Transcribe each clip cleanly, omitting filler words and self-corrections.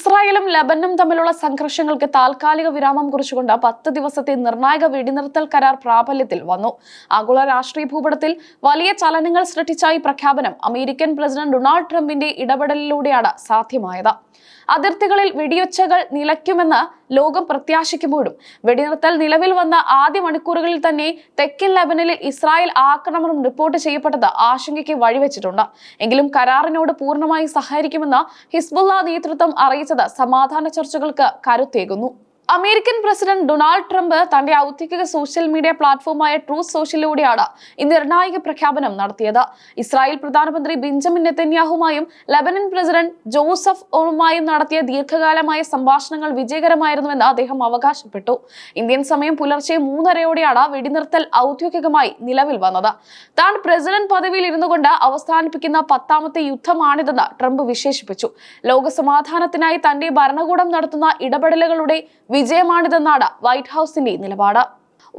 ഇസ്രായേലും ലബനനും തമ്മിലുള്ള സംഘർഷങ്ങൾക്ക് താൽക്കാലിക വിരാമം കുറിച്ചുകൊണ്ട് 10 ദിവസത്തെ നിർണായക വെടിനിർത്തൽ കരാർ പ്രാബല്യത്തിൽ വന്നു. ആഗോള രാഷ്ട്രീയ ഭൂപടത്തിൽ വലിയ ചലനങ്ങൾ സൃഷ്ടിച്ച ഈ പ്രഖ്യാപനം അമേരിക്കൻ പ്രസിഡന്റ് ഡൊണാൾഡ് ട്രംപിന്റെ ഇടപെടലിലൂടെയാണ് സാധ്യമായത്. അതിർത്തികളിൽ വെടിയൊച്ചകൾ നിലയ്ക്കുമെന്ന് ലോകം പ്രത്യാശിക്കുമ്പോഴും വെടിനിർത്തൽ നിലവിൽ വന്ന ആദ്യ മണിക്കൂറുകളിൽ തന്നെ തെക്കൻ ലബനനിൽ ഇസ്രായേൽ ആക്രമണം റിപ്പോർട്ട് ചെയ്യപ്പെട്ടത് ആശങ്കയ്ക്ക് വഴിവെച്ചിട്ടുണ്ട്. എങ്കിലും കരാറിനോട് പൂർണ്ണമായി സഹകരിക്കുമെന്ന് ഹിസ്ബുള്ള നേതൃത്വം അറിയിച്ചത് സമാധാന ചർച്ചകൾക്ക് കരുത്തേകുന്നു. അമേരിക്കൻ പ്രസിഡന്റ് ഡൊണാൾഡ് ട്രംപ് തന്റെ ഔദ്യോഗിക സോഷ്യൽ മീഡിയ പ്ലാറ്റ്ഫോമായ ട്രൂത്ത് സോഷ്യലിലൂടെയാണ് ഈ നിർണായക പ്രഖ്യാപനം നടത്തിയത്. ഇസ്രായേൽ പ്രധാനമന്ത്രി ബെഞ്ചമിൻ നെതന്യാഹുമായും ലബനൻ പ്രസിഡന്റ് ജോസഫ് ഓണുമായും നടത്തിയ ദീർഘകാലമായ സംഭാഷണങ്ങൾ വിജയകരമായിരുന്നുവെന്ന് അദ്ദേഹം അവകാശപ്പെട്ടു. ഇന്ത്യൻ സമയം പുലർച്ചെ 3:30 വെടിനിർത്തൽ ഔദ്യോഗികമായി നിലവിൽ വന്നത്. താൻ പ്രസിഡന്റ് പദവിയിൽ ഇരുന്നുകൊണ്ട് അവസാനിപ്പിക്കുന്ന 10ാമത്തെ യുദ്ധമാണിതെന്ന് ട്രംപ് വിശേഷിപ്പിച്ചു. ലോക സമാധാനത്തിനായി തന്റെ ഭരണകൂടം നടത്തുന്ന ഇടപെടലുകളുടെ വിജയമാണിതെന്നാണ് വൈറ്റ് ഹൌസിന്റെ നിലപാട്.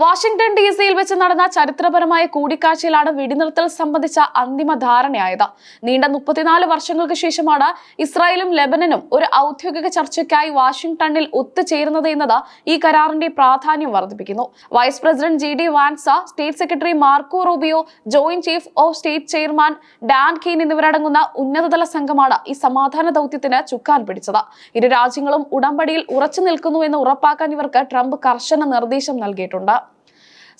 വാഷിംഗ്ടൺ DC-യിൽ വെച്ച് നടന്ന ചരിത്രപരമായ കൂടിക്കാഴ്ചയിലാണ് വെടിനിർത്തൽ സംബന്ധിച്ച അന്തിമ ധാരണയായത്. നീണ്ട 34 വർഷങ്ങൾക്ക് ശേഷമാണ് ഇസ്രായേലും ലബനനും ഒരു ഔദ്യോഗിക ചർച്ചയ്ക്കായി വാഷിംഗ്ടണിൽ ഒത്തുചേരുന്നത് എന്നത് ഈ കരാറിന്റെ പ്രാധാന്യം വർദ്ധിപ്പിക്കുന്നു. Vice president JD Vance, state secretary Marco Rubio, joint chief of state chairman Dan Caine എന്നിവരടങ്ങുന്ന ഉന്നതതല സംഘമാണ് ഈ സമാധാന ദൗത്യത്തിന് ചുക്കാൻ പിടിച്ചത്. ഇരു രാജ്യങ്ങളും ഉടമ്പടിയിൽ ഉറച്ചു നിൽക്കുന്നുവെന്ന് ഉറപ്പാക്കാൻ ഇവർക്ക് ട്രംപ് കർശന നിർദ്ദേശം നൽകിയിട്ടുണ്ട്.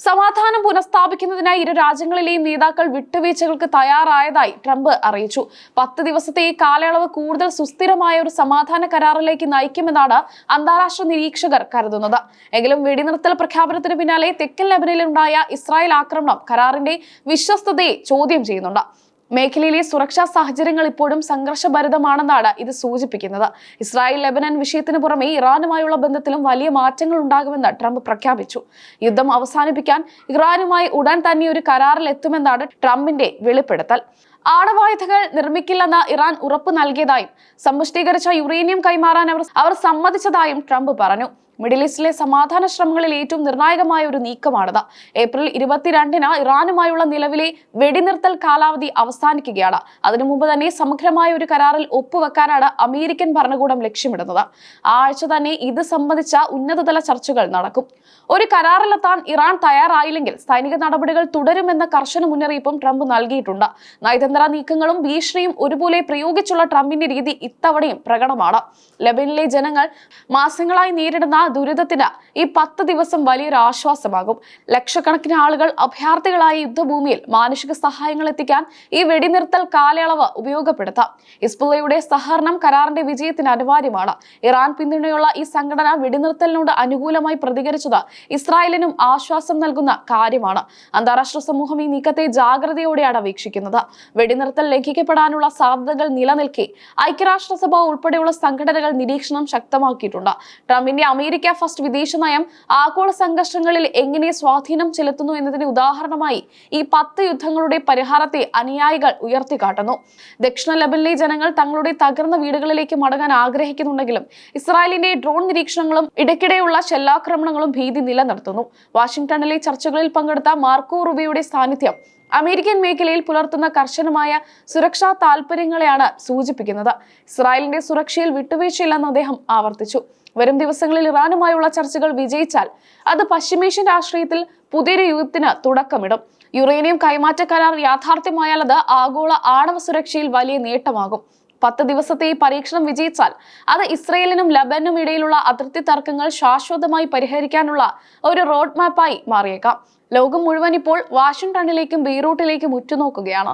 സമാധാനം പുനഃസ്ഥാപിക്കുന്നതിനായി ഇരു രാജ്യങ്ങളിലെയും നേതാക്കൾ വിട്ടുവീഴ്ചകൾക്ക് തയ്യാറായതായി ട്രംപ് അറിയിച്ചു. 10 ദിവസത്തെ ഈ കാലയളവ് കൂടുതൽ സുസ്ഥിരമായ ഒരു സമാധാന കരാറിലേക്ക് നയിക്കുമെന്നാണ് അന്താരാഷ്ട്ര നിരീക്ഷകർ കരുതുന്നത്. എങ്കിലും വെടിനിർത്തൽ പ്രഖ്യാപനത്തിന് പിന്നാലെ തെക്കൻ ലബനനിലുണ്ടായ ഇസ്രായേൽ ആക്രമണം കരാറിന്റെ വിശ്വസ്തതയെ ചോദ്യം ചെയ്യുന്നുണ്ട്. മേഖലയിലെ സുരക്ഷാ സാഹചര്യങ്ങൾ ഇപ്പോഴും സംഘർഷഭരിതമാണെന്നാണ് ഇത് സൂചിപ്പിക്കുന്നത്. ഇസ്രായേൽ ലബനൻ വിഷയത്തിന് പുറമെ ഇറാനുമായുള്ള ബന്ധത്തിലും വലിയ മാറ്റങ്ങൾ ഉണ്ടാകുമെന്ന് ട്രംപ് പ്രഖ്യാപിച്ചു. യുദ്ധം അവസാനിപ്പിക്കാൻ ഇറാനുമായി ഉടൻ തന്നെ ഒരു കരാറിൽ എത്തുമെന്നാണ് ട്രംപിന്റെ വെളിപ്പെടുത്തൽ. ആണവായുധങ്ങൾ നിർമ്മിക്കില്ലെന്ന് ഇറാൻ ഉറപ്പ് നൽകിയതായും സമ്പുഷ്ടീകരിച്ച യുറേനിയം കൈമാറാൻ അവർ സമ്മതിച്ചതായും ട്രംപ് പറഞ്ഞു. മിഡിൽ ഈസ്റ്റിലെ സമാധാന ശ്രമങ്ങളിൽ ഏറ്റവും നിർണായകമായ ഒരു നീക്കമാണിത്. ഏപ്രിൽ 22-ന് ഇറാനുമായുള്ള നിലവിലെ വെടിനിർത്തൽ കാലാവധി അവസാനിക്കുകയാണ്. അതിനു മുമ്പ് തന്നെ സമഗ്രമായ ഒരു കരാറിൽ ഒപ്പുവെക്കാനാണ് അമേരിക്കൻ ഭരണകൂടം ലക്ഷ്യമിടുന്നത്. ആ ആഴ്ച തന്നെ ഇത് സംബന്ധിച്ച ഉന്നതതല ചർച്ചകൾ നടക്കും. ഒരു കരാറിലെത്താൻ ഇറാൻ തയ്യാറായില്ലെങ്കിൽ സൈനിക നടപടികൾ തുടരുമെന്ന കർശന മുന്നറിയിപ്പും ട്രംപ് നൽകിയിട്ടുണ്ട്. നയതന്ത്ര നീക്കങ്ങളും ഭീഷണിയും ഒരുപോലെ പ്രയോഗിച്ചുള്ള ട്രംപിന്റെ രീതി ഇത്തവണയും പ്രകടമാണ്. ലബനനിലെ ജനങ്ങൾ മാസങ്ങളായി നേരിടുന്ന ദുരിതത്തിന് ഈ 10 ദിവസം വലിയൊരു ആശ്വാസമാകും. ലക്ഷക്കണക്കിന് ആളുകൾ അഭയാർത്ഥികളായ യുദ്ധഭൂമിയിൽ മാനുഷിക സഹായങ്ങൾ എത്തിക്കാൻ ഈ വെടിനിർത്തൽ കാലയളവ് ഉപയോഗപ്പെടുത്താം. ഹിസ്ബുള്ളയുടെ സഹകരണം കരാറിന്റെ വിജയത്തിന് അനിവാര്യമാണ്. ഇറാൻ പിന്തുണയുള്ള ഈ സംഘടന വെടിനിർത്തലിനോട് അനുകൂലമായി പ്രതികരിച്ചത് ഇസ്രായേലിനും ആശ്വാസം നൽകുന്ന കാര്യമാണ്. അന്താരാഷ്ട്ര സമൂഹം ഈ നീക്കത്തെ ജാഗ്രതയോടെയാണ് വീക്ഷിക്കുന്നത്. വെടിനിർത്തൽ ലംഘിക്കപ്പെടാനുള്ള സാധ്യതകൾ നിലനിൽക്കെ ഐക്യരാഷ്ട്രസഭ ഉൾപ്പെടെയുള്ള സംഘടനകൾ നിരീക്ഷണം ശക്തമാക്കിയിട്ടുണ്ട്. ട്രംപിന്റെ അമേരിക്ക ഫസ്റ്റ് വിദേശ നയം ആഗോള സംഘർഷങ്ങളിൽ എങ്ങനെ സ്വാധീനം ചെലുത്തുന്നു എന്നതിന് ഉദാഹരണമായി ഈ 10 യുദ്ധങ്ങളുടെ പരിഹാരത്തെ അനുയായികൾ ഉയർത്തിക്കാട്ടുന്നു. ദക്ഷിണ ലബനനിലെ ജനങ്ങൾ തങ്ങളുടെ തകർന്ന വീടുകളിലേക്ക് മടങ്ങാൻ ആഗ്രഹിക്കുന്നുണ്ടെങ്കിലും ഇസ്രായേലിന്റെ ഡ്രോൺ നിരീക്ഷണങ്ങളും ഇടയ്ക്കിടെയുള്ള ഷെല്ലാക്രമണങ്ങളും ഭീതി നിലനിർത്തുന്നു. വാഷിംഗ്ടണിലെ ചർച്ചകളിൽ പങ്കെടുത്ത മാർക്കോ റൂബിയോയുടെ സാന്നിധ്യം അമേരിക്കൻ മേഖലയിൽ പുലർത്തുന്ന കർശനമായ സുരക്ഷാ താൽപര്യങ്ങളെയാണ് സൂചിപ്പിക്കുന്നത്. ഇസ്രായേലിന്റെ സുരക്ഷയിൽ വിട്ടുവീഴ്ചയില്ലെന്ന് അദ്ദേഹം ആവർത്തിച്ചു. വരും ദിവസങ്ങളിൽ ഇറാനുമായുള്ള ചർച്ചകൾ വിജയിച്ചാൽ അത് പശ്ചിമേഷ്യൻ രാഷ്ട്രീയത്തിൽ പുതിയൊരു യുഗത്തിന് തുടക്കമിടും. യുറേനിയം കൈമാറ്റ കരാർ യാഥാർത്ഥ്യമായാൽ അത് ആഗോള ആണവ സുരക്ഷയിൽ വലിയ നേട്ടമാകും. 10 ദിവസത്തെ ഈ പരീക്ഷണം വിജയിച്ചാൽ അത് ഇസ്രയേലിനും ലബനനും ഇടയിലുള്ള അതിർത്തി തർക്കങ്ങൾ ശാശ്വതമായി പരിഹരിക്കാനുള്ള ഒരു റോഡ് മാപ്പായി മാറിയേക്കാം. ലോകം മുഴുവൻ ഇപ്പോൾ വാഷിംഗ്ടണിലേക്കും ബെയ്റൂട്ടിലേക്കും ഉറ്റുനോക്കുകയാണ്.